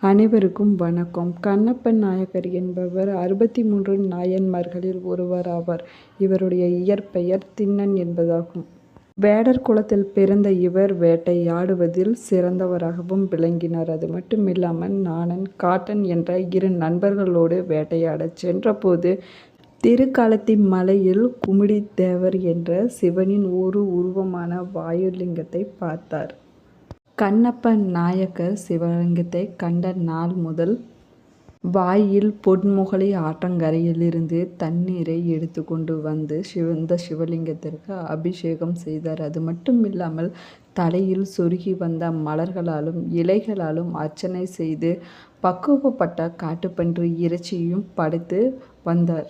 அனைவருக்கும் வணக்கம். கண்ணப்ப நாயக்கர் என்பவர் 63 நாயன்மார்களில் ஒருவர் ஆவார். இவருடைய இயற்பெயர் திண்ணன் என்பதாகும். வேடர் குலத்தில் பிறந்த இவர் வேட்டையாடுவதில் சிறந்தவராகவும் விளங்கினார். அது மட்டுமில்லாமல் நாணன், காட்டன் என்ற 2 நண்பர்களோடு வேட்டையாடச் சென்றபோது திருக்காலத்தி மலையில் குமுடி தேவர் என்ற சிவனின் ஒரு உருவமான வாயுலிங்கத்தை பார்த்தார். கண்ணப்ப நாயக்கர் சிவலிங்கத்தை கண்ட நாள் முதல் வாயில் பொன்முகலை ஆற்றங்கரையிலிருந்து தண்ணீரை எடுத்து கொண்டு வந்து இந்த சிவலிங்கத்திற்கு அபிஷேகம் செய்தார். அது மட்டுமில்லாமல் தலையில் சொருகி வந்த மலர்களாலும் இலைகளாலும் அர்ச்சனை செய்து பக்குவப்பட்ட காட்டுப்பன்றி இறைச்சியையும் படைத்து வந்தார்.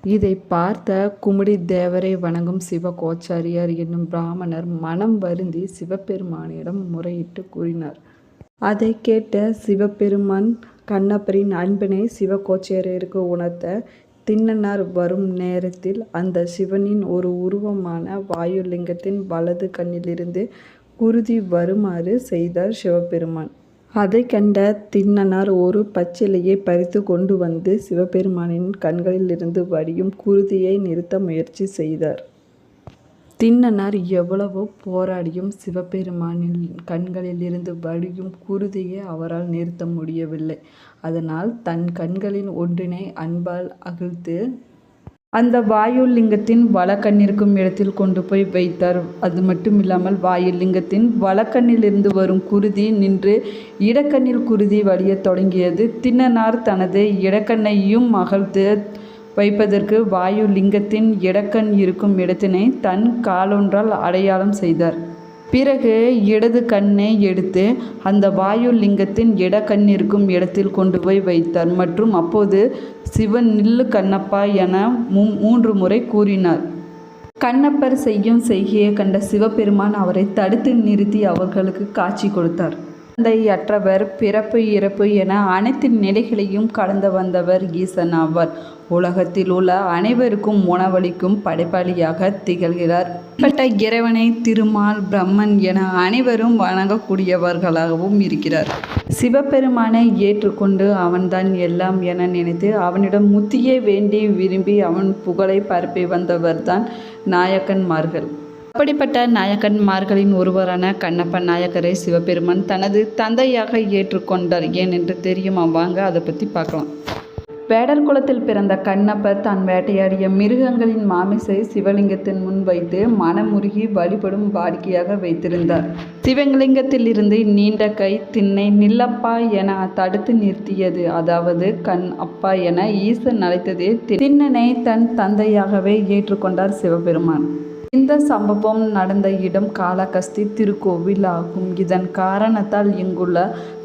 இதை பார்த்த குமுடி தேவரை வணங்கும் சிவகோச்சாரியார் என்னும் பிராமணர் மனம் வருந்தி சிவபெருமானிடம் முறையிட்டு கூறினார். அதை கேட்ட சிவபெருமான் கண்ணப்பரின் அன்பினை சிவகோச்சாரியருக்கு உணர்த்த திண்ணனார் வரும் நேரத்தில் அந்த சிவனின் ஒரு உருவமான வாயுலிங்கத்தின் வலது கண்ணிலிருந்து குருதி வருமாறு செய்தார் சிவபெருமான். அதை கண்ட திண்ணனார் ஒரு பச்சிலையை பறித்து கொண்டு வந்து சிவபெருமானின் கண்களிலிருந்து வடியும் குருதியை நிறுத்த முயற்சி செய்தார். திண்ணனார் எவ்வளவோ போராடியும் சிவபெருமானின் கண்களிலிருந்து வடியும் குருதியை அவரால் நிறுத்த முடியவில்லை. அதனால் தன் கண்களின் ஒன்றினை அன்பால் அகழ்த்து அந்த வாயுலிங்கத்தின் வலக்கண்ணிருக்கும் இடத்தில் கொண்டு போய் வைத்தார். அது மட்டுமில்லாமல் வாயுலிங்கத்தின் வலக்கண்ணிலிருந்து வரும் குருதி நின்று இடக்கண்ணில் குருதி வடியத் தொடங்கியது. திண்ணனார் தனது இடக்கண்ணையும் அகழ்த்து வைப்பதற்கு வாயுலிங்கத்தின் இடக்கண் இருக்கும் இடத்தினை தன் காலொன்றால் அடையாளம் செய்தார். பிறகு இடது கண்ணை எடுத்து அந்த வாயுலிங்கத்தின் இடக்கண்ணிருக்கும் இடத்தில் கொண்டு போய் வைத்தார். மற்றும் அப்போது சிவன் நில்லு கண்ணப்பா என 3 முறை கூறினார். கண்ணப்பர் செய்யும் செய்கையை கண்ட சிவபெருமான் அவரை தடுத்து நிறுத்தி அவர்களுக்கு காட்சி கொடுத்தார். தந்தை அற்றவர், பிறப்பு இறப்பு என அனைத்து நிலைகளையும் கடந்து வந்தவர் ஈசன் ஆவார். உலகத்தில் உள்ள அனைவருக்கும் உணவளிக்கும் படைப்பாளியாக திகழ்கிறார். இறைவனை திருமால், பிரம்மன் என அனைவரும் வணங்கக்கூடியவர்களாகவும் இருக்கிறார். சிவபெருமானை ஏற்றுக்கொண்டு அவன்தான் எல்லாம் என நினைத்து அவனிடம் முத்தியை வேண்டி விரும்பி அவன் புகழை பரப்பி வந்தவர்தான் நாயக்கன்மார்கள். அப்படிப்பட்ட நாயக்கன்மார்களின் ஒருவரான கண்ணப்ப நாயக்கரை சிவபெருமான் தனது தந்தையாக ஏற்றுக்கொண்டார். ஏனென்று தெரியுமா? வாங்க அதை பற்றி பார்க்கலாம். வேடர் குலத்தில் பிறந்த கண்ணப்பர் தான் வேட்டையாடிய மிருகங்களின் மாமிசை சிவலிங்கத்தின் முன் வைத்து மனமுருகி வழிபடும் வாடிக்கையாக வைத்திருந்தார். சிவலிங்கத்தில் இருந்து நீண்ட கை திண்ணை நில்லப்பா என தடுத்து நிறுத்தியது. அதாவது கண் அப்பா என ஈசன் அழைத்ததே திண்ணனை தன் தந்தையாகவே ஏற்றுக்கொண்டார் சிவபெருமான். இந்த சம்பவம் நடந்த இடம் காளகஸ்தி திருக்கோவில் ஆகும். இதன் காரணத்தால் இங்குள்ள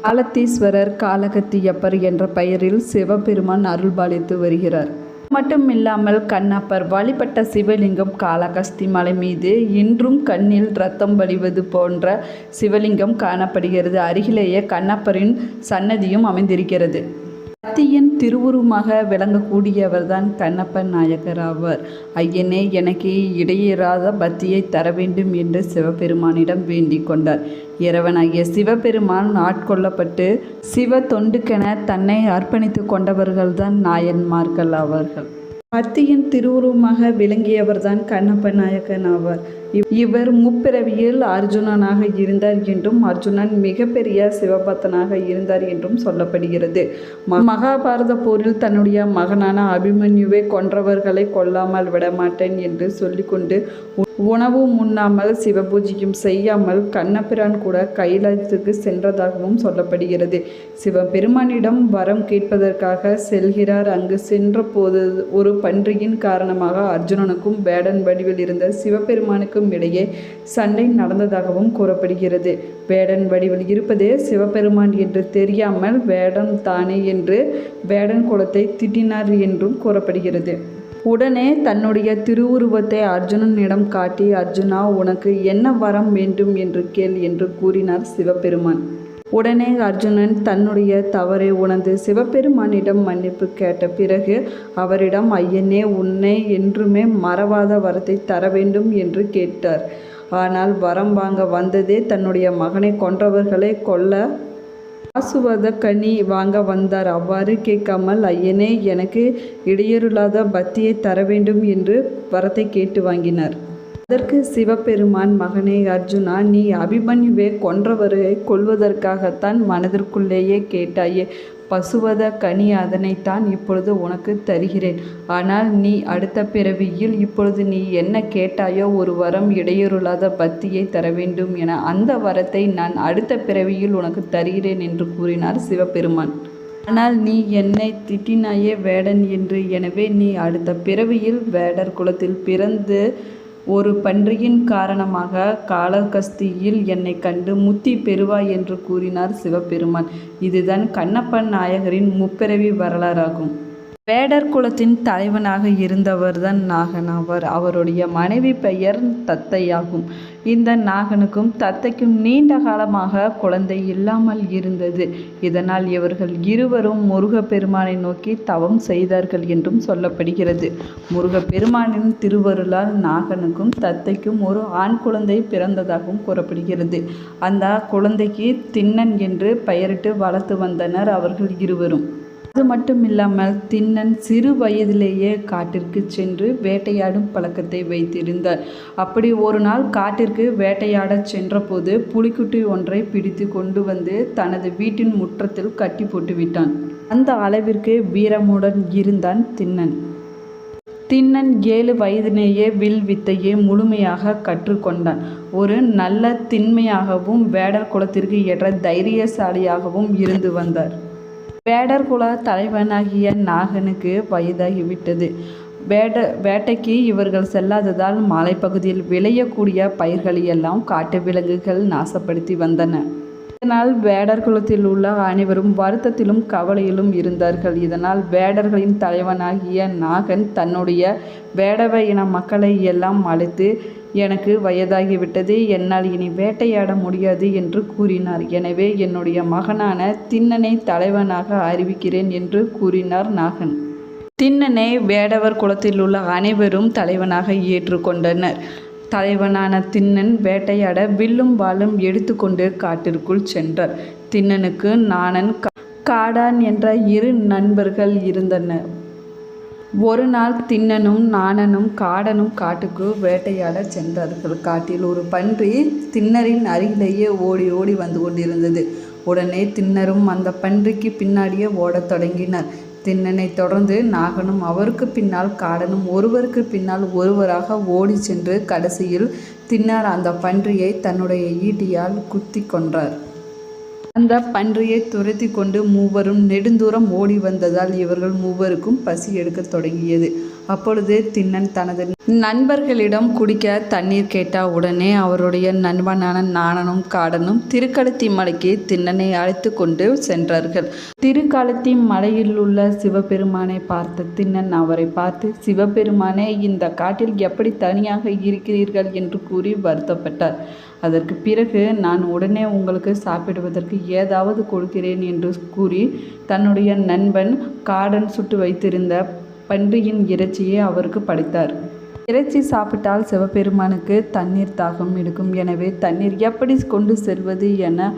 காலத்தீஸ்வரர், காளகத்தியப்பர் என்ற பெயரில் சிவபெருமான் அருள்பாலித்து வருகிறார். மட்டுமில்லாமல் கண்ணப்பர் வழிபட்ட சிவலிங்கம் காளகஸ்தி மலை மீது இன்றும் கண்ணில் இரத்தம் வடிவது போன்ற சிவலிங்கம் காணப்படுகிறது. அருகிலேயே கண்ணப்பரின் சன்னதியும் அமைந்திருக்கிறது. பக்தியின் திருவுருவமாக விளங்கக்கூடியவர்தான் கண்ணப்ப நாயக்கர் ஆவார். ஐயனே, எனக்கு இடையேறாத பக்தியை தர வேண்டும் என்று சிவபெருமானிடம் வேண்டிக் கொண்டார். இறைவனாகிய சிவபெருமான் ஆட்கொள்ளப்பட்டு சிவ தொண்டுக்கென தன்னை அர்ப்பணித்து கொண்டவர்கள்தான் நாயன்மார்கள் ஆவார்கள். பக்தியின் திருவுருவமாக விளங்கியவர்தான் கண்ணப்ப நாயக்கன் ஆவார். இவர் முப்பிறவியில் அர்ஜுனனாக இருந்தார் என்றும் அர்ஜுனன் மிகப்பெரிய சிவபக்தனாக இருந்தார் என்றும் சொல்லப்படுகிறது. மகாபாரத போரில் தன்னுடைய மகனான அபிமன்யுவை கொன்றவர்களை கொல்லாமல் விடமாட்டேன் என்று சொல்லிக்கொண்டு உணவும் உண்ணாமல் சிவபூஜையும் செய்யாமல் கண்ணபிரான் கூட கைலாயத்துக்கு சென்றதாகவும் சொல்லப்படுகிறது. சிவபெருமானிடம் வரம் கேட்பதற்காக செல்கிறார். அங்கு சென்ற போது ஒரு பன்றியின் காரணமாக அர்ஜுனனுக்கும் வேடன் வடிவில் இருந்த சிவபெருமானுக்கும் இடையே சண்டை நடந்ததாகவும் கூறப்படுகிறது. வேடன் வடிவில் இருப்பதே சிவபெருமான் என்று தெரியாமல் வேடன் தானே என்று வேடன் குலத்தை திட்டினார் என்றும் கூறப்படுகிறது. உடனே தன்னுடைய திருவுருவத்தை அர்ஜுனனிடம் காட்டி, அர்ஜுனா, உனக்கு என்ன வரம் வேண்டும் என்று கேள் என்று கூறினார் சிவபெருமான். உடனே அர்ஜுனன் தன்னுடைய தவறை உணர்ந்து சிவபெருமானிடம் மன்னிப்பு கேட்ட பிறகு அவரிடம், ஐயனே, உன்னை என்றுமே மறவாத வரத்தை தர வேண்டும் என்று கேட்டார். ஆனால் வரம் வாங்க வந்ததே தன்னுடைய மகனை கொன்றவர்களை கொல்ல ஆசுவாத கனி வாங்க வந்தார். அவ்வாறு கேட்காமல், ஐயனே, எனக்கு இடையூறில்லாத பக்தியை தர வேண்டும் என்று வரத்தை கேட்டு வாங்கினார். அதற்கு சிவபெருமான், மகனே அர்ஜுனா, நீ அபிமன்யுவை கொன்றவரை கொல்வதற்காகத்தான் மனதிற்குள்ளேயே கேட்டாயே. பசுவத கனி அதனைத்தான் இப்பொழுது உனக்கு தருகிறேன். ஆனால் நீ அடுத்த பிறவியில் இப்பொழுது நீ என்ன கேட்டாயோ, ஒரு வரம், இடையூறில்லாத பக்தியை தர வேண்டும் என, அந்த வரத்தை நான் அடுத்த பிறவியில் உனக்கு தருகிறேன் என்று கூறினார் சிவபெருமான். ஆனால் நீ என்னை திட்டினாயே வேடன் என்று. எனவே நீ அடுத்த பிறவியில் வேடர் குலத்தில் பிறந்து ஒரு பன்றியின் காரணமாக காளகஸ்தியில் என்னை கண்டு முத்தி பெறுவாய் என்று கூறினார் சிவபெருமான். இதுதான் கண்ணப்ப நாயகரின் முப்பிறவி வரலாறாகும். வேடர் குலத்தின் தலைவனாக இருந்தவர்தான் நாகன் ஆவார். அவருடைய மனைவி பெயர் தத்தையாகும். இந்த நாகனுக்கும் தத்தைக்கும் நீண்ட காலமாக குழந்தை இல்லாமல் இருந்தது. இதனால் இவர்கள் இருவரும் முருகப்பெருமானை நோக்கி தவம் செய்தார்கள் என்றும் சொல்லப்படுகிறது. முருகப்பெருமானின் திருவருளால் நாகனுக்கும் தத்தைக்கும் ஒரு ஆண் குழந்தை பிறந்ததாகவும் கூறப்படுகிறது. அந்த குழந்தைக்கு திண்ணன் என்று பெயரிட்டு வளர்த்து வந்தனர் அவர்கள் இருவரும். அது மட்டுமில்லாமல் திண்ணன் சிறு வயதிலேயே காட்டிற்கு சென்று வேட்டையாடும் பழக்கத்தை வைத்திருந்தார். அப்படி ஒரு நாள் காட்டிற்கு வேட்டையாடச் சென்றபோது புலிக்குட்டி ஒன்றை பிடித்து கொண்டு வந்து தனது வீட்டின் முற்றத்தில் கட்டி போட்டுவிட்டான். அந்த அளவிற்கு வீரமுடன் இருந்தான் திண்ணன். திண்ணன் 7 வயதிலேயே வில் வித்தையை முழுமையாக கற்றுக்கொண்டான். ஒரு நல்ல திண்மையாகவும் வேடர் குலத்திற்கு ஏற்ற தைரியசாலியாகவும் இருந்து வந்தார். வேடர் குல தலைவனாகிய நாகனுக்கு வயதாகிவிட்டது. வேட்டைக்கு இவர்கள் செல்லாததால் மலைப்பகுதியில் விளையக்கூடிய பயிர்களையெல்லாம் காட்டு விலங்குகள் நாசப்படுத்தி வந்தன. இதனால் வேடர் குலத்தில் உள்ள அனைவரும் வருத்தத்திலும் கவலையிலும் இருந்தார்கள். இதனால் வேடர்களின் தலைவனாகிய நாகன் தன்னுடைய வேடவ இன மக்களை எல்லாம் அழைத்து, எனக்கு வயதாகிவிட்டது, என்னால் இனி வேட்டையாட முடியாது என்று கூறினார். எனவே என்னுடைய மகனான திண்ணனை தலைவனாக அறிவிக்கிறேன் என்று கூறினார் நாகன். திண்ணனை வேடவர் குலத்தில் உள்ள அனைவரும் தலைவனாக ஏற்றுக்கொண்டனர். தலைவனான திண்ணன் வேட்டையாட வில்லும் வாளும் எடுத்துக்கொண்டு காட்டிற்குள் சென்றார். திண்ணனுக்கு நாணன், காடான் என்ற 2 நண்பர்கள் இருந்தனர். ஒரு நாள் திண்ணனும் நாணனும் காடனும் காட்டுக்கு வேட்டையாட சென்றார்கள். காட்டில் ஒரு பன்றி திண்ணரின் அருகிலேயே ஓடி ஓடி வந்து கொண்டிருந்தது. உடனே திண்ணரும் அந்த பன்றிக்கு பின்னாடியே ஓடத் தொடங்கினார். திண்ணனை தொடர்ந்து நாகனும் அவருக்கு பின்னால் காடனும் ஒருவருக்கு பின்னால் ஒருவராக ஓடி சென்று கடைசியில் திண்ணர் அந்த பன்றியை தன்னுடைய ஈட்டியால் குத்தி கொன்றார். அந்த பன்றியை துரத்தி கொண்டு மூவரும் நெடுந்தூரம் ஓடி வந்ததால் இவர்கள் மூவருக்கும் பசி எடுக்க தொடங்கியது. அப்பொழுது திண்ணன் தனது நண்பர்களிடம் குடிக்க தண்ணீர் கேட்டால் உடனே அவருடைய நண்பனான நாணனும் காடனும் திருக்களத்தி மலைக்கு திண்ணனை அழைத்து கொண்டு சென்றார்கள். திருக்களத்தி மலையில் உள்ள சிவபெருமானை பார்த்த திண்ணன் அவரை பார்த்து, சிவபெருமானே, இந்த காட்டில் எப்படி தனியாக இருக்கிறீர்கள் என்று கூறி வருத்தப்பட்டார். அதற்கு பிறகு, நான் உடனே உங்களுக்கு சாப்பிடுவதற்கு ஏதாவது கொடுக்கிறேன் என்று கூறி தன்னுடைய நண்பன் காடன் சுட்டு வைத்திருந்த பன்றியின் இறைச்சியை அவருக்கு படைத்தார். இறைச்சி சாப்பிட்டால் சிவபெருமானுக்கு தண்ணீர் தாகம் எடுக்கும். எனவே தண்ணீர் எப்படி கொண்டு செல்வது என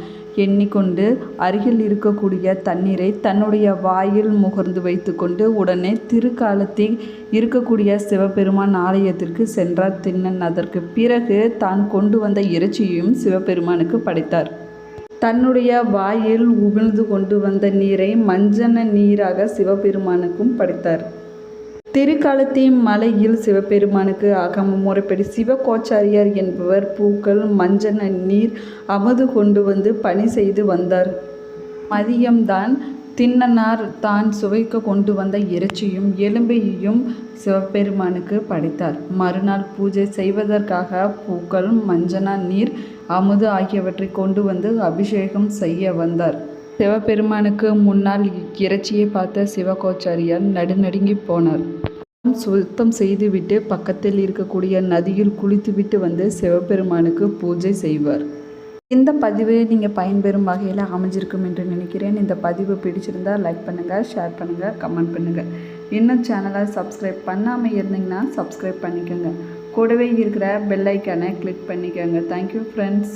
எண்ணிக்கொண்டு அருகில் இருக்கக்கூடிய தண்ணீரை தன்னுடைய வாயில் முகர்ந்து வைத்துக்கொண்டு உடனே திருக்காலத்தில் இருக்கக்கூடிய சிவபெருமான் ஆலயத்திற்கு சென்றார் திண்ணன். அதற்கு பிறகு தான் கொண்டு வந்த இறைச்சியையும் சிவபெருமானுக்கு படைத்தார். தன்னுடைய வாயில் உமிழ்ந்து கொண்டு வந்த நீரை மஞ்சன நீராக சிவபெருமானுக்கும் படைத்தார். திருக்காலத்தி மலையில் சிவபெருமானுக்கு ஆகம முறைப்படி சிவகோச்சாரியார் என்பவர் பூக்கள், மஞ்சன நீர், அமுது கொண்டு வந்து பணி செய்து வந்தார். மதியம்தான் திண்ணனார் தான் சுவைக்க கொண்டு வந்த இறைச்சியும் எலும்பையும் சிவபெருமானுக்கு படைத்தார். மறுநாள் பூஜை செய்வதற்காக பூக்கள், மஞ்சன நீர், அமுது ஆகியவற்றை கொண்டு வந்து அபிஷேகம் செய்ய வந்தார். சிவபெருமானுக்கு முன்னால் இறைச்சியை பார்த்த சிவகோச்சாரியார் நடுநடுங்கி போனார். சுத்தம் செய்துவிட்டு பக்கத்தில் இருக்கக்கூடிய நதியில் குளித்துவிட்டு வந்து சிவபெருமானுக்கு பூஜை செய்வார். இந்த பதிவு நீங்கள் பயன்பெறும் வகையில் அமைஞ்சிருக்கும் என்று நினைக்கிறேன். இந்த பதிவு பிடிச்சிருந்தால் லைக் பண்ணுங்கள், ஷேர் பண்ணுங்கள், கமெண்ட் பண்ணுங்கள். இன்னும் சேனலை சப்ஸ்கிரைப் பண்ணாமல் இருந்தீங்கன்னா சப்ஸ்கிரைப் பண்ணிக்கோங்க. கூடவே இருக்கிற பெல் ஐக்கானை கிளிக் பண்ணிக்கோங்க. Thank you friends.